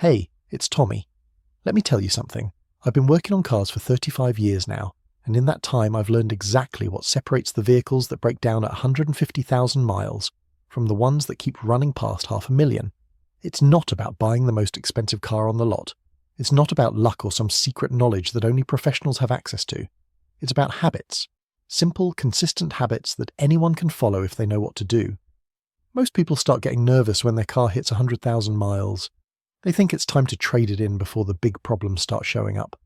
Hey, it's Tommy. Let me tell you something. I've been working on cars for 35 years now, and in that time I've learned exactly what separates the vehicles that break down at 150,000 miles from the ones that keep running past 500,000. It's not about buying the most expensive car on the lot. It's not about luck or some secret knowledge that only professionals have access to. It's about habits. Simple, consistent habits that anyone can follow if they know what to do. Most people start getting nervous when their car hits 100,000 miles. They think it's time to trade it in before the big problems start showing up.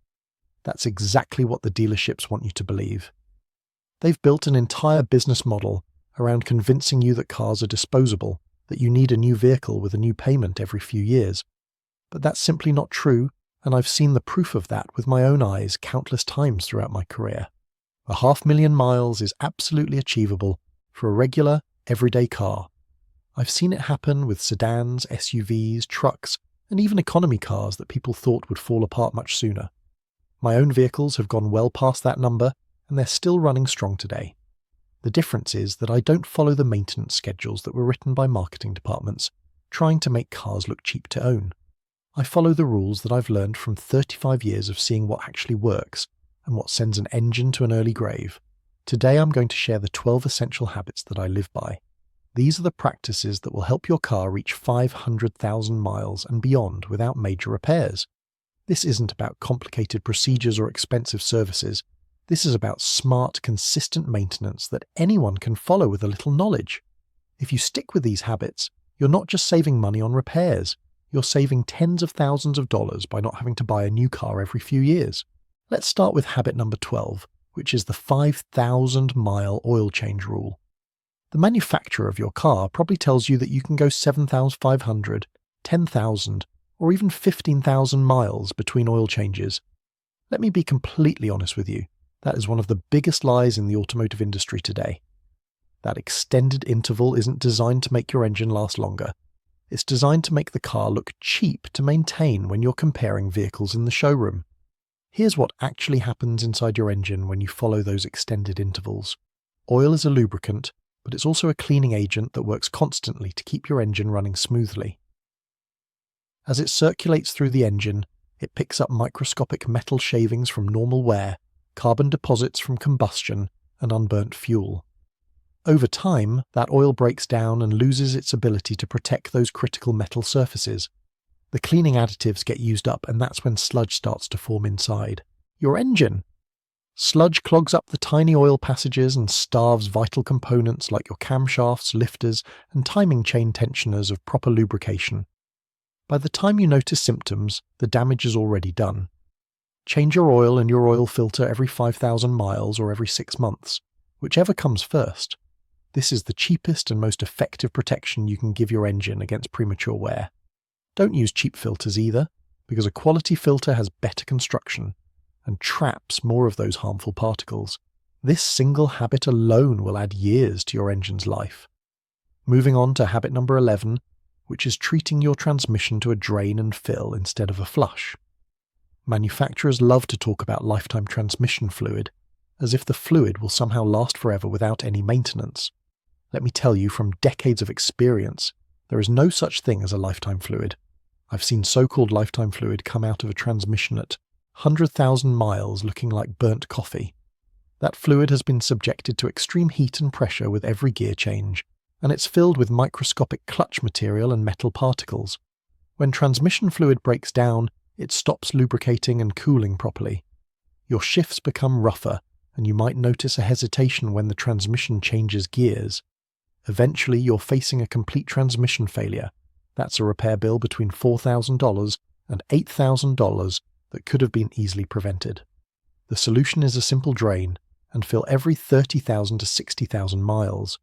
That's exactly what the dealerships want you to believe. They've built an entire business model around convincing you that cars are disposable, that you need a new vehicle with a new payment every few years. But that's simply not true, and I've seen the proof of that with my own eyes countless times throughout my career. 500,000 miles is absolutely achievable for a regular, everyday car. I've seen it happen with sedans, SUVs, trucks, and even economy cars that people thought would fall apart much sooner. My own vehicles have gone well past that number, and they're still running strong today. The difference is that I don't follow the maintenance schedules that were written by marketing departments, trying to make cars look cheap to own. I follow the rules that I've learned from 35 years of seeing what actually works and what sends an engine to an early grave. Today I'm going to share the 12 essential habits that I live by. These are the practices that will help your car reach 500,000 miles and beyond without major repairs. This isn't about complicated procedures or expensive services. This is about smart, consistent maintenance that anyone can follow with a little knowledge. If you stick with these habits, you're not just saving money on repairs, you're saving tens of thousands of dollars by not having to buy a new car every few years. Let's start with habit number 12, which is the 5,000-mile oil change rule. The manufacturer of your car probably tells you that you can go 7,500, 10,000, or even 15,000 miles between oil changes. Let me be completely honest with you. That is one of the biggest lies in the automotive industry today. That extended interval isn't designed to make your engine last longer. It's designed to make the car look cheap to maintain when you're comparing vehicles in the showroom. Here's what actually happens inside your engine when you follow those extended intervals. Oil is a lubricant, but it's also a cleaning agent that works constantly to keep your engine running smoothly. As it circulates through the engine, it picks up microscopic metal shavings from normal wear, carbon deposits from combustion, and unburnt fuel. Over time, that oil breaks down and loses its ability to protect those critical metal surfaces. The cleaning additives get used up, and that's when sludge starts to form inside your engine. Sludge clogs up the tiny oil passages and starves vital components like your camshafts, lifters, and timing chain tensioners of proper lubrication. By the time you notice symptoms, the damage is already done. Change your oil and your oil filter every 5,000 miles or every 6 months, whichever comes first. This is the cheapest and most effective protection you can give your engine against premature wear. Don't use cheap filters either, because a quality filter has better construction and traps more of those harmful particles. This single habit alone will add years to your engine's life. Moving on to habit number 11, which is treating your transmission to a drain and fill instead of a flush. Manufacturers love to talk about lifetime transmission fluid, as if the fluid will somehow last forever without any maintenance. Let me tell you from decades of experience, there is no such thing as a lifetime fluid. I've seen so-called lifetime fluid come out of a transmission at 100,000 miles looking like burnt coffee. That fluid has been subjected to extreme heat and pressure with every gear change, and it's filled with microscopic clutch material and metal particles. When transmission fluid breaks down, it stops lubricating and cooling properly. Your shifts become rougher, and you might notice a hesitation when the transmission changes gears. Eventually, you're facing a complete transmission failure. That's a repair bill between $4,000 and $8,000 that could have been easily prevented. The solution is a simple drain and fill every 30,000 to 60,000 miles.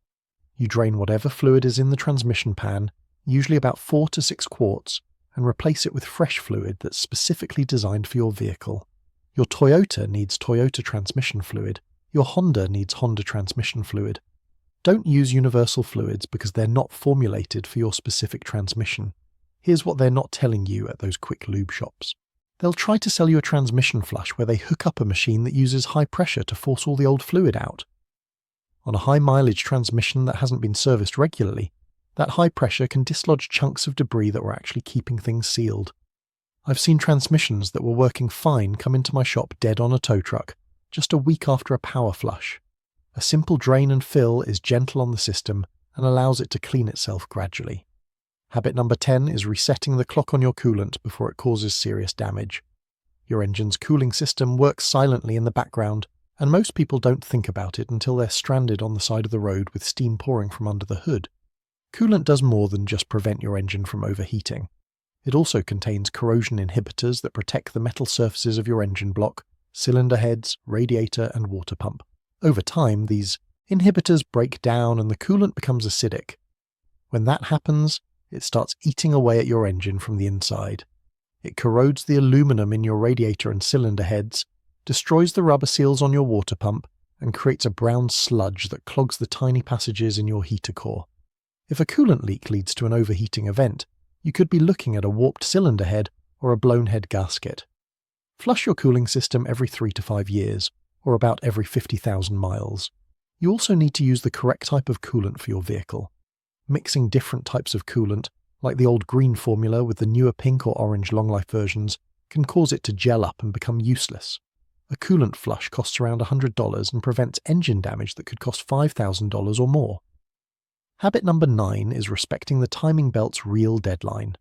You drain whatever fluid is in the transmission pan, usually about 4 to 6 quarts, and replace it with fresh fluid that's specifically designed for your vehicle. Your Toyota needs Toyota transmission fluid. Your Honda needs Honda transmission fluid. Don't use universal fluids because they're not formulated for your specific transmission. Here's what they're not telling you at those quick lube shops. They'll try to sell you a transmission flush where they hook up a machine that uses high pressure to force all the old fluid out. On a high mileage transmission that hasn't been serviced regularly, that high pressure can dislodge chunks of debris that were actually keeping things sealed. I've seen transmissions that were working fine come into my shop dead on a tow truck, just a week after a power flush. A simple drain and fill is gentle on the system and allows it to clean itself gradually. Habit number 10 is resetting the clock on your coolant before it causes serious damage. Your engine's cooling system works silently in the background, and most people don't think about it until they're stranded on the side of the road with steam pouring from under the hood. Coolant does more than just prevent your engine from overheating. It also contains corrosion inhibitors that protect the metal surfaces of your engine block, cylinder heads, radiator, and water pump. Over time, these inhibitors break down and the coolant becomes acidic. When that happens, it starts eating away at your engine from the inside. It corrodes the aluminum in your radiator and cylinder heads, destroys the rubber seals on your water pump, and creates a brown sludge that clogs the tiny passages in your heater core. If a coolant leak leads to an overheating event, you could be looking at a warped cylinder head or a blown head gasket. Flush your cooling system every 3 to 5 years, or about every 50,000 miles. You also need to use the correct type of coolant for your vehicle. Mixing different types of coolant, like the old green formula with the newer pink or orange long-life versions, can cause it to gel up and become useless. A coolant flush costs around $100 and prevents engine damage that could cost $5,000 or more. Habit number 9 is respecting the timing belt's real deadline.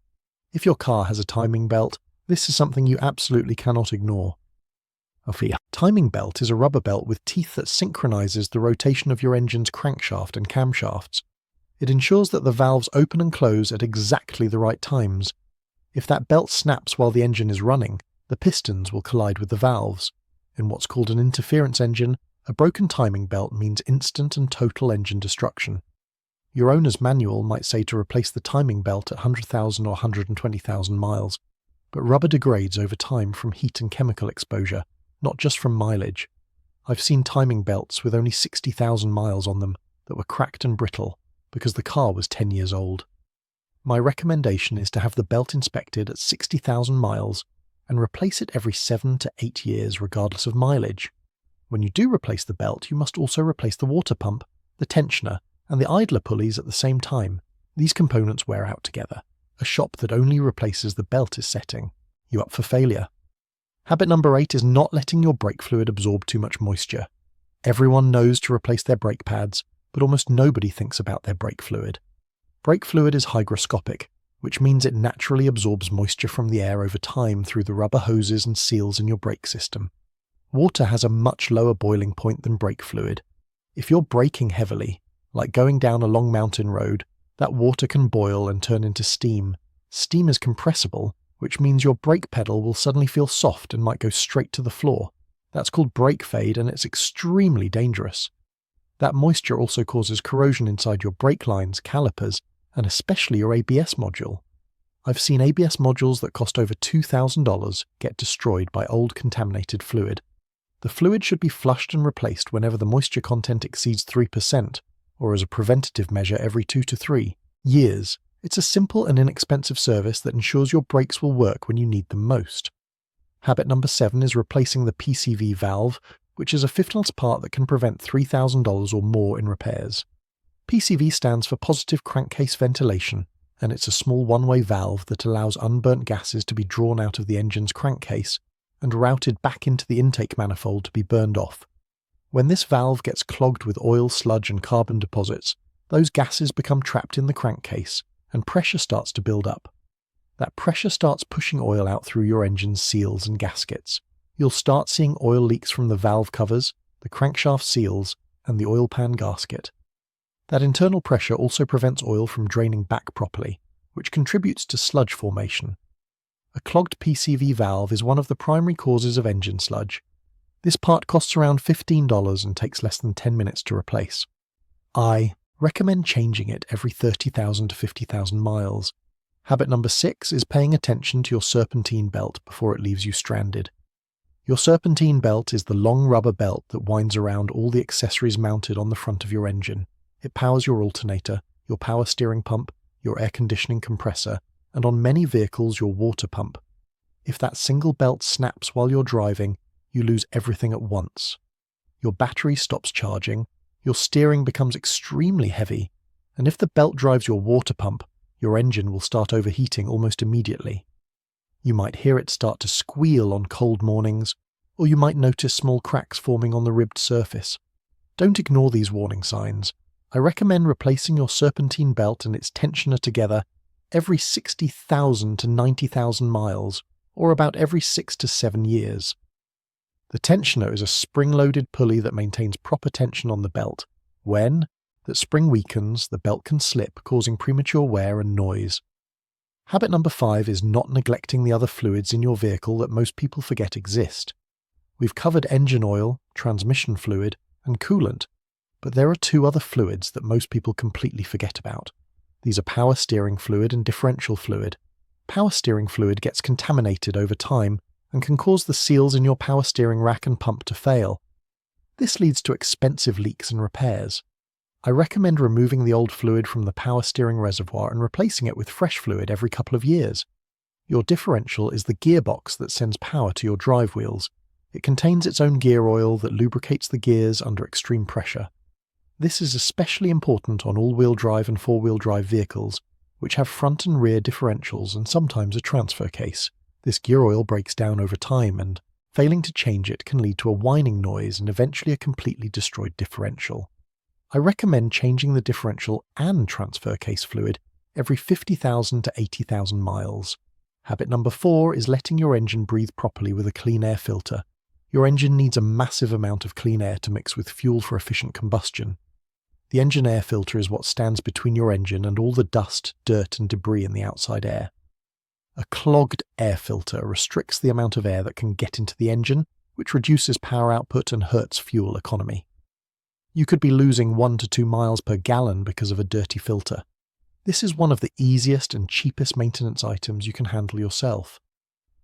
If your car has a timing belt, this is something you absolutely cannot ignore. A timing belt is a rubber belt with teeth that synchronizes the rotation of your engine's crankshaft and camshafts. It ensures that the valves open and close at exactly the right times. If that belt snaps while the engine is running, the pistons will collide with the valves. In what's called an interference engine, a broken timing belt means instant and total engine destruction. Your owner's manual might say to replace the timing belt at 100,000 or 120,000 miles, but rubber degrades over time from heat and chemical exposure, not just from mileage. I've seen timing belts with only 60,000 miles on them that were cracked and brittle because the car was 10 years old. My recommendation is to have the belt inspected at 60,000 miles and replace it every 7 to 8 years regardless of mileage. When you do replace the belt, you must also replace the water pump, the tensioner, and the idler pulleys at the same time. These components wear out together. A shop that only replaces the belt is setting you up for failure. Habit number 8 is not letting your brake fluid absorb too much moisture. Everyone knows to replace their brake pads, but almost nobody thinks about their brake fluid. Brake fluid is hygroscopic, which means it naturally absorbs moisture from the air over time through the rubber hoses and seals in your brake system. Water has a much lower boiling point than brake fluid. If you're braking heavily, like going down a long mountain road, that water can boil and turn into steam. Steam is compressible, which means your brake pedal will suddenly feel soft and might go straight to the floor. That's called brake fade, and it's extremely dangerous. That moisture also causes corrosion inside your brake lines, calipers, and especially your ABS module. I've seen ABS modules that cost over $2,000 get destroyed by old contaminated fluid. The fluid should be flushed and replaced whenever the moisture content exceeds 3%, or as a preventative measure every 2 to 3 years. It's a simple and inexpensive service that ensures your brakes will work when you need them most. Habit number 7 is replacing the PCV valve, which is a 5/10 part that can prevent $3,000 or more in repairs. PCV stands for positive crankcase ventilation, and it's a small one-way valve that allows unburnt gases to be drawn out of the engine's crankcase and routed back into the intake manifold to be burned off. When this valve gets clogged with oil, sludge, and carbon deposits, those gases become trapped in the crankcase, and pressure starts to build up. That pressure starts pushing oil out through your engine's seals and gaskets. You'll start seeing oil leaks from the valve covers, the crankshaft seals, and the oil pan gasket. That internal pressure also prevents oil from draining back properly, which contributes to sludge formation. A clogged PCV valve is one of the primary causes of engine sludge. This part costs around $15 and takes less than 10 minutes to replace. I recommend changing it every 30,000 to 50,000 miles. Habit number 6 is paying attention to your serpentine belt before it leaves you stranded. Your serpentine belt is the long rubber belt that winds around all the accessories mounted on the front of your engine. It powers your alternator, your power steering pump, your air conditioning compressor, and on many vehicles your water pump. If that single belt snaps while you're driving, you lose everything at once. Your battery stops charging, your steering becomes extremely heavy, and if the belt drives your water pump, your engine will start overheating almost immediately. You might hear it start to squeal on cold mornings, or you might notice small cracks forming on the ribbed surface. Don't ignore these warning signs. I recommend replacing your serpentine belt and its tensioner together every 60,000 to 90,000 miles, or about every 6 to 7 years. The tensioner is a spring-loaded pulley that maintains proper tension on the belt. When that spring weakens, the belt can slip, causing premature wear and noise. Habit number 5 is not neglecting the other fluids in your vehicle that most people forget exist. We've covered engine oil, transmission fluid, and coolant, but there are 2 other fluids that most people completely forget about. These are power steering fluid and differential fluid. Power steering fluid gets contaminated over time and can cause the seals in your power steering rack and pump to fail. This leads to expensive leaks and repairs. I recommend removing the old fluid from the power steering reservoir and replacing it with fresh fluid every couple of years. Your differential is the gearbox that sends power to your drive wheels. It contains its own gear oil that lubricates the gears under extreme pressure. This is especially important on all-wheel drive and four-wheel drive vehicles, which have front and rear differentials and sometimes a transfer case. This gear oil breaks down over time, and failing to change it can lead to a whining noise and eventually a completely destroyed differential. I recommend changing the differential and transfer case fluid every 50,000 to 80,000 miles. Habit number 4 is letting your engine breathe properly with a clean air filter. Your engine needs a massive amount of clean air to mix with fuel for efficient combustion. The engine air filter is what stands between your engine and all the dust, dirt, and debris in the outside air. A clogged air filter restricts the amount of air that can get into the engine, which reduces power output and hurts fuel economy. You could be losing 1 to 2 miles per gallon because of a dirty filter. This is one of the easiest and cheapest maintenance items you can handle yourself.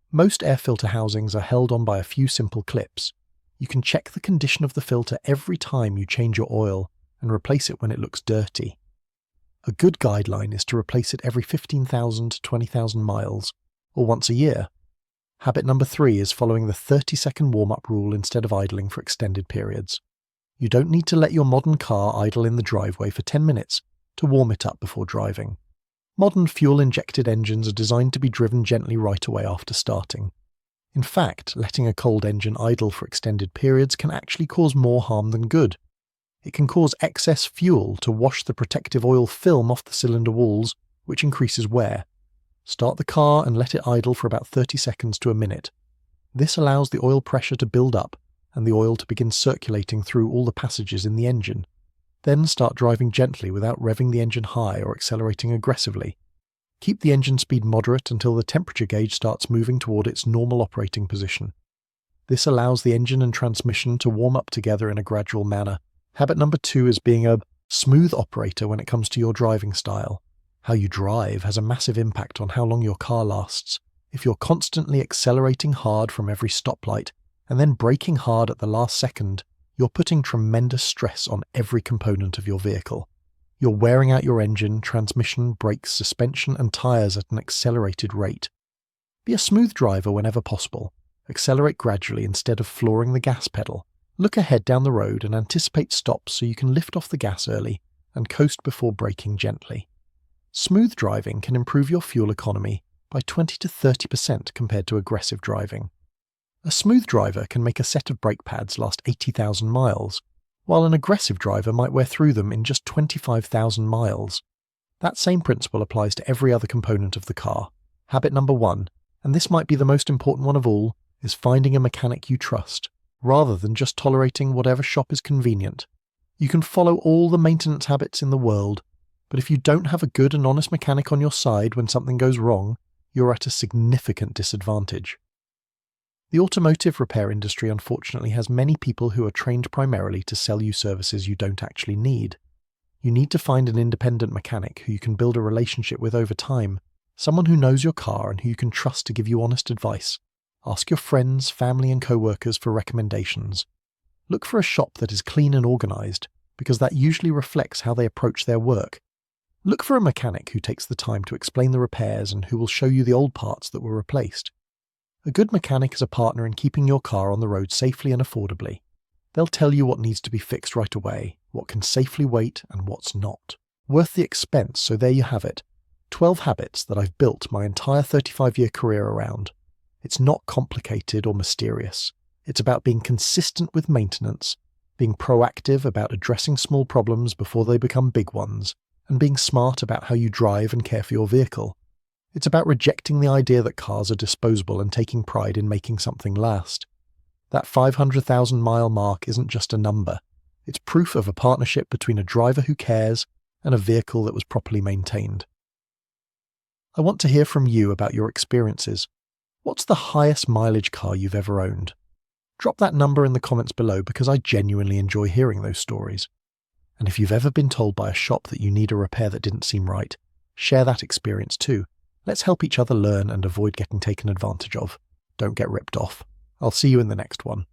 Most air filter housings are held on by a few simple clips. You can check the condition of the filter every time you change your oil and replace it when it looks dirty. A good guideline is to replace it every 15,000 to 20,000 miles, or once a year. Habit number 3 is following the 30-second warm-up rule instead of idling for extended periods. You don't need to let your modern car idle in the driveway for 10 minutes to warm it up before driving. Modern fuel-injected engines are designed to be driven gently right away after starting. In fact, letting a cold engine idle for extended periods can actually cause more harm than good. It can cause excess fuel to wash the protective oil film off the cylinder walls, which increases wear. Start the car and let it idle for about 30 seconds to a minute. This allows the oil pressure to build up and the oil to begin circulating through all the passages in the engine. Then start driving gently without revving the engine high or accelerating aggressively. Keep the engine speed moderate until the temperature gauge starts moving toward its normal operating position. This allows the engine and transmission to warm up together in a gradual manner. Habit number 2 is being a smooth operator when it comes to your driving style. How you drive has a massive impact on how long your car lasts. If you're constantly accelerating hard from every stoplight and then braking hard at the last second, you're putting tremendous stress on every component of your vehicle. You're wearing out your engine, transmission, brakes, suspension, and tyres at an accelerated rate. Be a smooth driver whenever possible. Accelerate gradually instead of flooring the gas pedal. Look ahead down the road and anticipate stops so you can lift off the gas early and coast before braking gently. Smooth driving can improve your fuel economy by 20 to 30% compared to aggressive driving. A smooth driver can make a set of brake pads last 80,000 miles, while an aggressive driver might wear through them in just 25,000 miles. That same principle applies to every other component of the car. Habit number 1, and this might be the most important one of all, is finding a mechanic you trust, rather than just tolerating whatever shop is convenient. You can follow all the maintenance habits in the world, but if you don't have a good and honest mechanic on your side when something goes wrong, you're at a significant disadvantage. The automotive repair industry unfortunately has many people who are trained primarily to sell you services you don't actually need. You need to find an independent mechanic who you can build a relationship with over time, someone who knows your car and who you can trust to give you honest advice. Ask your friends, family and co-workers for recommendations. Look for a shop that is clean and organised, because that usually reflects how they approach their work. Look for a mechanic who takes the time to explain the repairs and who will show you the old parts that were replaced. A good mechanic is a partner in keeping your car on the road safely and affordably. They'll tell you what needs to be fixed right away, what can safely wait and what's not. Worth the expense, so there you have it. 12 habits that I've built my entire 35-year career around. It's not complicated or mysterious. It's about being consistent with maintenance, being proactive about addressing small problems before they become big ones, and being smart about how you drive and care for your vehicle. It's about rejecting the idea that cars are disposable and taking pride in making something last. That 500,000-mile mark isn't just a number. It's proof of a partnership between a driver who cares and a vehicle that was properly maintained. I want to hear from you about your experiences. What's the highest mileage car you've ever owned? Drop that number in the comments below because I genuinely enjoy hearing those stories. And if you've ever been told by a shop that you need a repair that didn't seem right, share that experience too. Let's help each other learn and avoid getting taken advantage of. Don't get ripped off. I'll see you in the next one.